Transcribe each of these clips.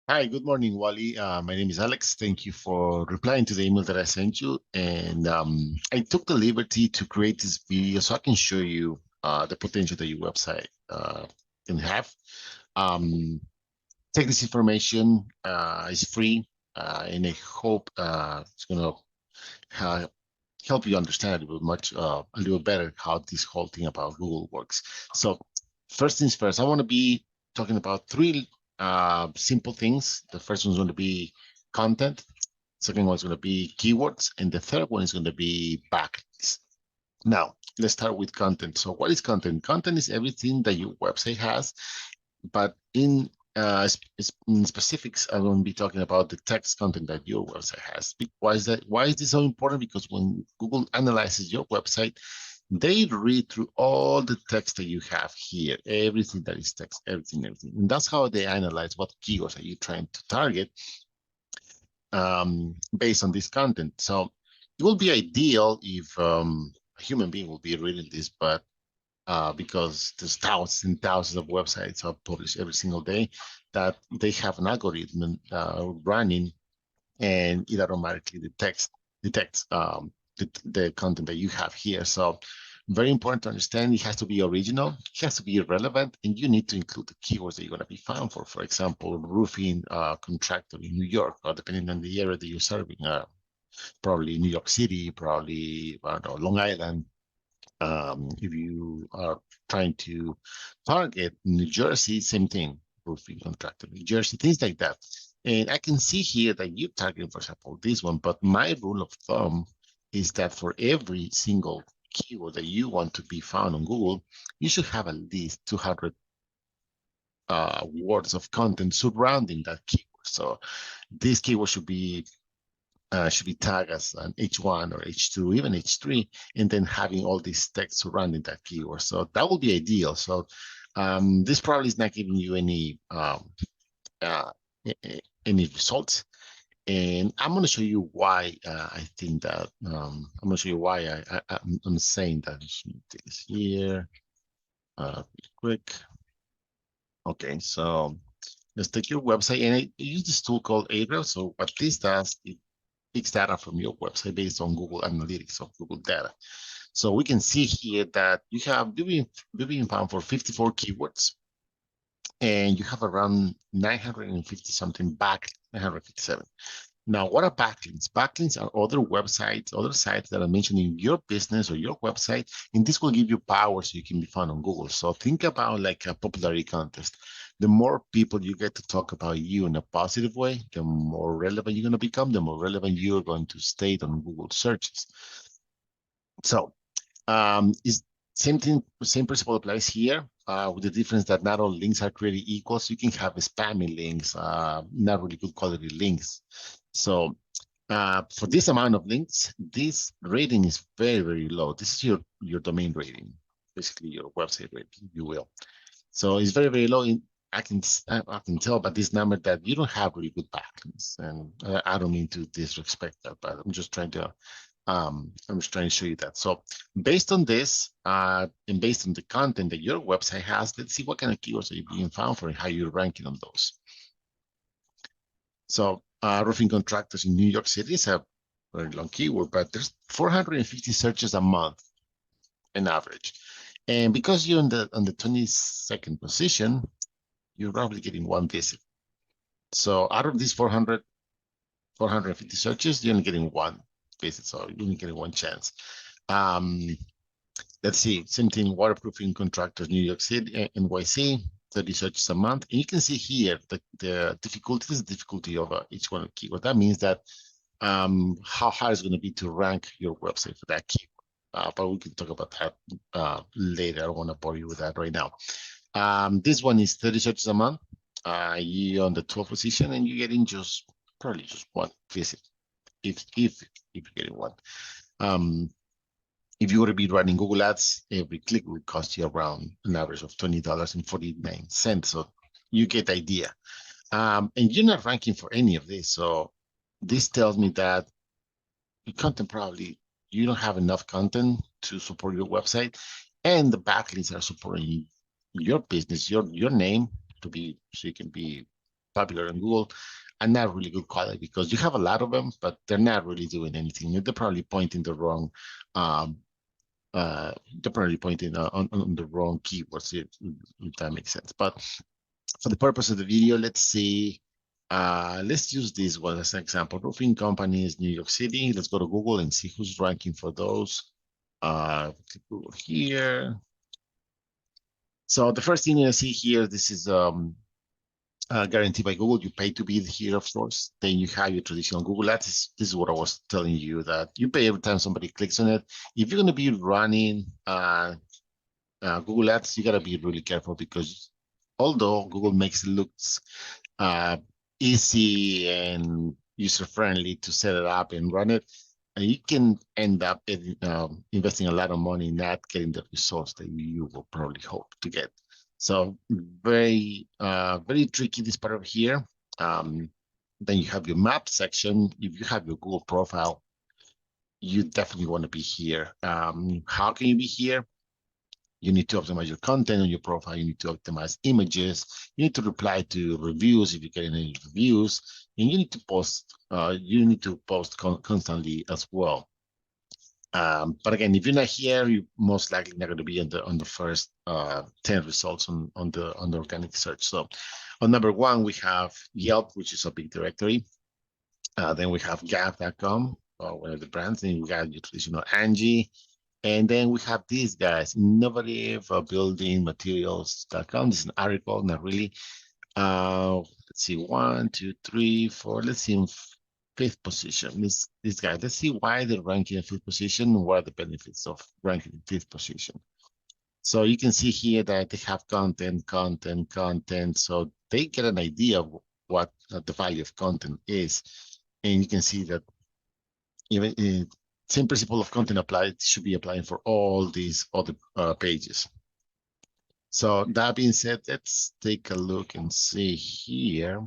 Hi, good morning, Wally. My name is Alex. Thank you for replying to the email that I sent you. And I took the liberty to create this video so I can show you the potential that your website can have. Take this information, it's free, and I hope it's going to help you understand a little better how this whole thing about Google works. So first things first, I want to be talking about three simple things. The first one is going to be content. Second one is going to be keywords, and the third one is going to be backlinks. Now, let's start with content. So what is content? Content is everything that your website has, but in specifics, I'm going to be talking about the text content that your website has. Why is that? Why is this so important? Because when Google analyzes your website, they read through all the text that you have here, everything that is text, everything. And that's how they analyze what keywords are you trying to target based on this content. So it will be ideal if a human being will be reading this, but because there's thousands and thousands of websites are published every single day, that they have an algorithm running, and it automatically detects the content that you have here. So very important to understand, it has to be original, it has to be relevant, and you need to include the keywords that you're going to be found for. For example, roofing contractor in New York, or depending on the area that you're serving, probably New York City, probably Long Island. If you are trying to target New Jersey, same thing, roofing contractor, New Jersey, things like that. And I can see here that you're targeting, for example, this one, but my rule of thumb is that for every single keyword that you want to be found on Google, you should have at least 200 words of content surrounding that keyword. So this keyword should be tagged as an H1 or H2, even H3, and then having all this text surrounding that keyword. So that would be ideal. So this probably is not giving you any results. And I'm going to show you why I think that. I'm going to show you why I'm saying that. This here, quick. Okay, so let's take your website, and I use this tool called Ahrefs. So what this does, it picks data from your website based on Google Analytics or Google data. So we can see here that you're being found for 54 keywords, and you have around 950 something back, 957. Now, what are backlinks? Backlinks are other websites, other sites that are mentioning your business or your website, and this will give you power so you can be found on Google. So think about like a popularity contest. The more people you get to talk about you in a positive way, the more relevant you're going to become, the more relevant you're going to stay on Google searches. So is same thing, same principle applies here, with the difference that not all links are created equal. So you can have spammy links, not really good quality links. So for this amount of links, this rating is very, very low. This is your domain rating, basically your website rating, if you will. So it's very, very low. I can tell by this number that you don't have really good backlinks, and I don't mean to disrespect that, but I'm just trying to show you that. So based on this, and based on the content that your website has, let's see what kind of keywords are you being found for and how you're ranking on those. So roofing contractors in New York City is a very long keyword, but there's 450 searches a month in average. And because you're on the 22nd position, you're probably getting one visit. So out of these 450 searches, you're only getting one visit. So you're only getting one chance. Let's see, same thing, waterproofing contractors, New York City, NYC, 30 searches a month. And you can see here that the difficulty is the difficulty of each one of keyword. That means that how hard it's going to be to rank your website for that keyword. But we can talk about that later. I don't want to bore you with that right now. This one is 30 searches a month. You're on the 12th position, and you're getting probably just one visit, if you're getting one. If you were to be running Google Ads, every click would cost you around an average of $20.49. So you get the idea. And you're not ranking for any of this. So this tells me that your content probably, you don't have enough content to support your website, and the backlinks are supporting your business, your name to be, so you can be popular in Google, and not really good quality because you have a lot of them, but they're not really doing anything. They're probably pointing the wrong, um, they're probably pointing on the wrong keywords, if that makes sense. But for the purpose of the video, let's see. Let's use this one as an example. Roofing companies, New York City. Let's go to Google and see who's ranking for those. Click Google here. So the first thing you see here, this is guaranteed by Google. You pay to be here, of course. Then you have your traditional Google Ads. This is what I was telling you, that you pay every time somebody clicks on it. If you're going to be running Google Ads, you got to be really careful, because although Google makes it looks easy and user-friendly to set it up and run it, you can end up investing a lot of money, not getting the results that you will probably hope to get. So very, very tricky, this part of here. Then you have your map section. If you have your Google profile, you definitely want to be here. How can you be here? You need to optimize your content on your profile. You need to optimize images. You need to reply to reviews if you get any reviews, and you need to post. You need to post constantly as well. But again, if you're not here, you're most likely not going to be on the first 10 results on the organic search. So, on number one, we have Yelp, which is a big directory. Then we have Gap.com, one of the brands. Then we got your traditional Angie. And then we have these guys, Innovative Building Materials.com. This is an article, not really. Let's see, 1, 2, 3, 4. Let's see in fifth position. This guy. Let's see why they're ranking in fifth position. What are the benefits of ranking in fifth position? So you can see here that they have content. So they get an idea of what the value of content is, and you can see that even same principle of content applied should be applying for all these other pages. So that being said, let's take a look and see here.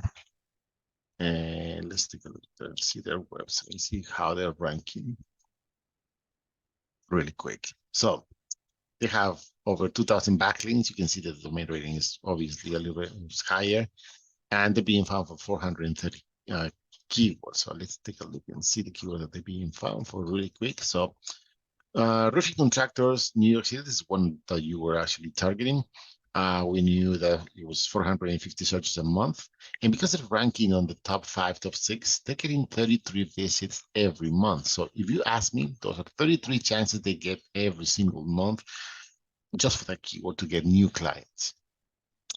And let's take a look and see their website and see how they're ranking really quick. So they have over 2,000 backlinks. You can see that the domain rating is obviously a little bit higher, and they're being found for 430 keywords. So let's take a look and see the keywords that they're being found for really quick. So roofing contractors, New York City, this is one that you were actually targeting. We knew that it was 450 searches a month. And because they're ranking on the top 5, top 6, they're getting 33 visits every month. So if you ask me, those are 33 chances they get every single month just for that keyword to get new clients.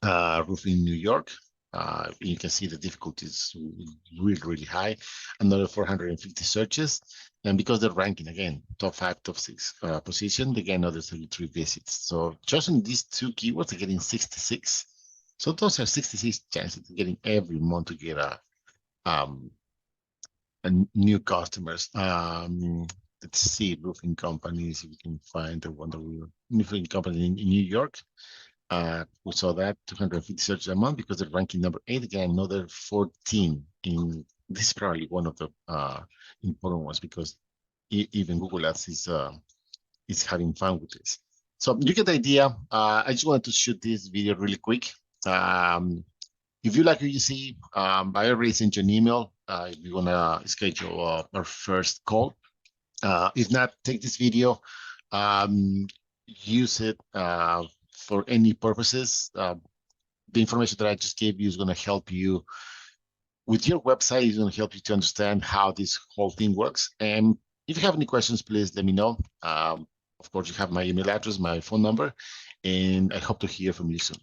Roofing New York, you can see the difficulty is really, really high. Another 450 searches. And because they're ranking, again, top 5, top 6 position, they get another 33 visits. So just on these two keywords, they're getting 66. So those are 66 chances of getting every month to get a new customers. Let's see, roofing companies, if we can find the one that we were, roofing company in New York. We saw that 250 searches a month because they're ranking number 8, again, another 14 in. This is probably one of the important ones, because even Google Ads is having fun with this. So you get the idea. I just wanted to shoot this video really quick. If you like what you see, I already sent you an email if you want to schedule our first call. If not, take this video, use it for any purposes. The information that I just gave you is going to help you with your website. Is going to help you to understand how this whole thing works. And if you have any questions, please let me know. Of course, you have my email address, my phone number, and I hope to hear from you soon.